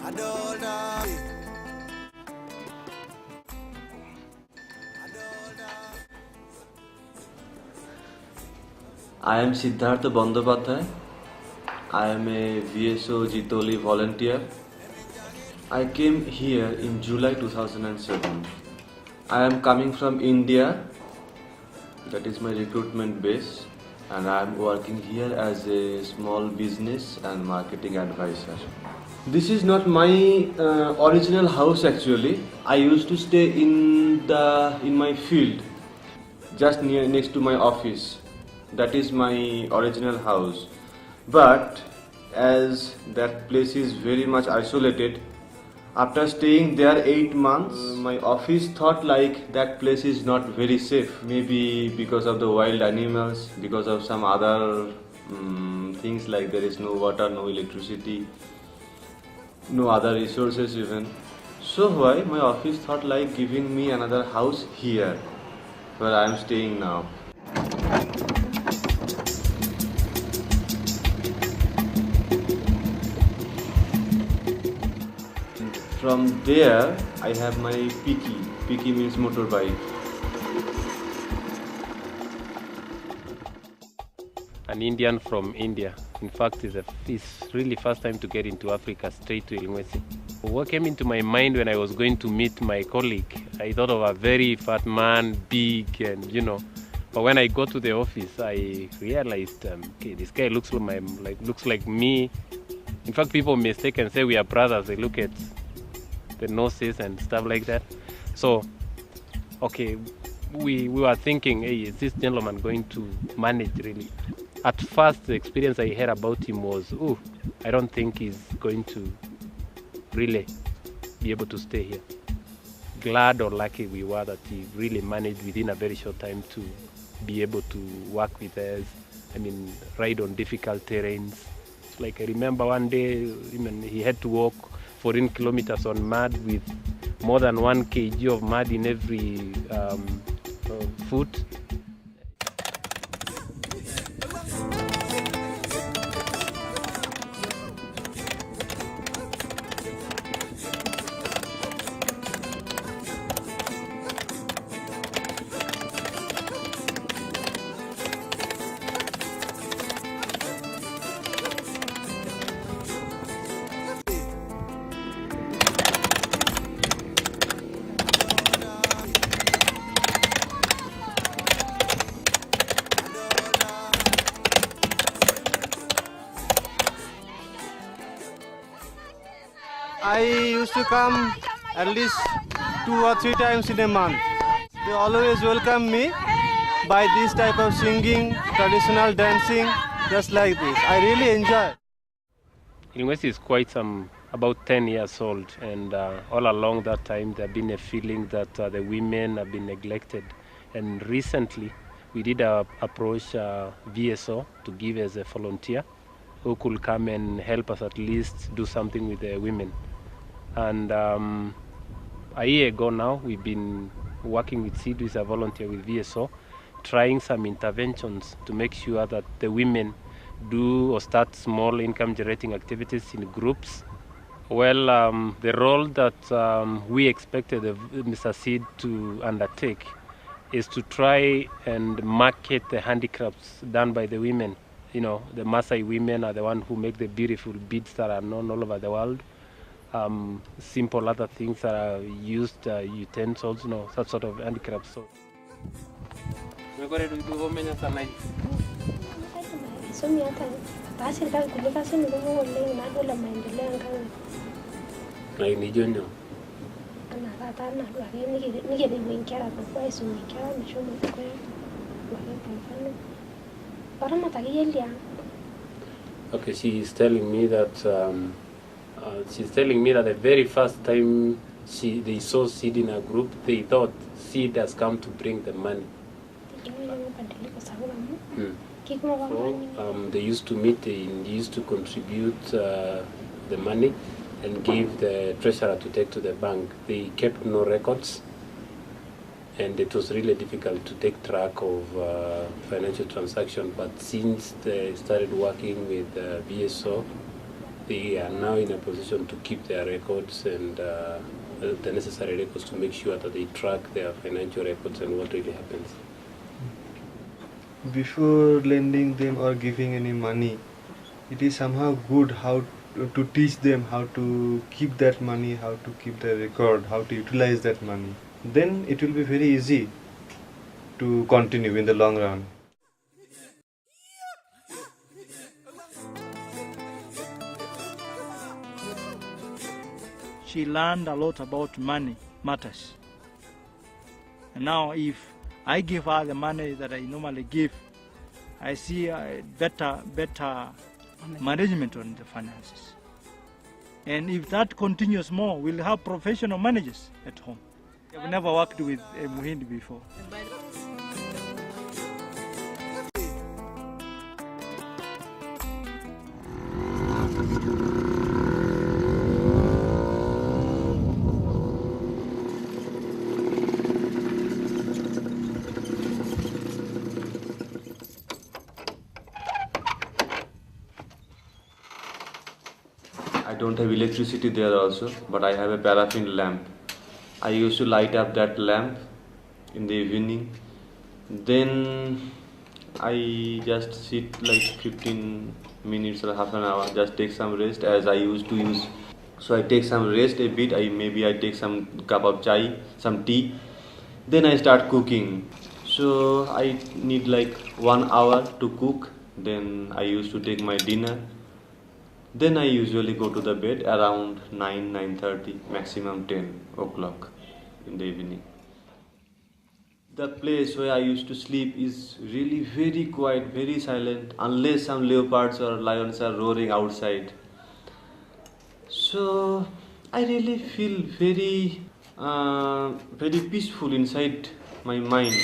I am Siddhartha Bandyopadhyay. I am a VSO Jitoli volunteer. I came here in July 2007. I am coming from India. That is my recruitment base, and I am working here as a small business and marketing advisor. This is not my original house actually. I used to stay in my field, just next to my office. That is my original house. But as that place is very much isolated, after staying there 8 months, my office thought like that place is not very safe. Maybe because of the wild animals, because of some other things like there is no water, no electricity, no other resources even. So why my office thought like giving me another house here where I am staying now. From there, I have my Piki. Piki means motorbike. An Indian from India. In fact, it's really first time to get into Africa, straight to Ngwesi. What came into my mind when I was going to meet my colleague, I thought of a very fat man, big, and But when I got to the office, I realized, okay, this guy looks like me. In fact, people mistake and say we are brothers. They look at the noses and stuff like that. So, okay, we were thinking, hey, is this gentleman going to manage really? At first, the experience I heard about him was, I don't think he's going to really be able to stay here. Glad or lucky we were that he really managed within a very short time to be able to work with us, ride on difficult terrains. It's like I remember one day, he had to walk 14 kilometers on mud with more than 1 kg of mud in every foot. I used to come at least 2 or 3 times in a month. They always welcome me by this type of singing, traditional dancing, just like this. I really enjoy. Ngwesi is quite about 10 years old, and all along that time there have been a feeling that the women have been neglected. And recently we did approach VSO to give as a volunteer who could come and help us at least do something with the women. And a year ago now, we've been working with Sid, who is a volunteer with VSO, trying some interventions to make sure that the women do or start small income generating activities in groups. Well, the role that we expected Mr. Sid to undertake is to try and market the handicrafts done by the women. The Maasai women are the ones who make the beautiful beads that are known all over the world. Simple other things that are used, utensils, that sort of handicrafts. So. Okay, she is telling me that the very first time they saw Sid in a group, they thought Sid has come to bring the money. So they used to meet, they used to contribute the money and give the treasurer to take to the bank. They kept no records, and it was really difficult to take track of financial transactions. But since they started working with VSO, they are now in a position to keep their records and the necessary records to make sure that they track their financial records and what really happens. Before lending them or giving any money, it is somehow good how to teach them how to keep that money, how to keep the record, how to utilize that money. Then it will be very easy to continue in the long run. She learned a lot about money matters. And now if I give her the money that I normally give, I see a better management on the finances. And if that continues more, we'll have professional managers at home. I've never worked with a Muhindi before. I don't have electricity there also, but I have a paraffin lamp. I used to light up that lamp in the evening. Then I just sit like 15 minutes or half an hour, just take some rest as I used to use. So I take some rest a bit, maybe I take some cup of chai, some tea. Then I start cooking. So I need like 1 hour to cook. Then I used to take my dinner. Then I usually go to the bed around 9:30, maximum 10 o'clock in the evening. The place where I used to sleep is really very quiet, very silent, unless some leopards or lions are roaring outside. So I really feel very peaceful inside my mind.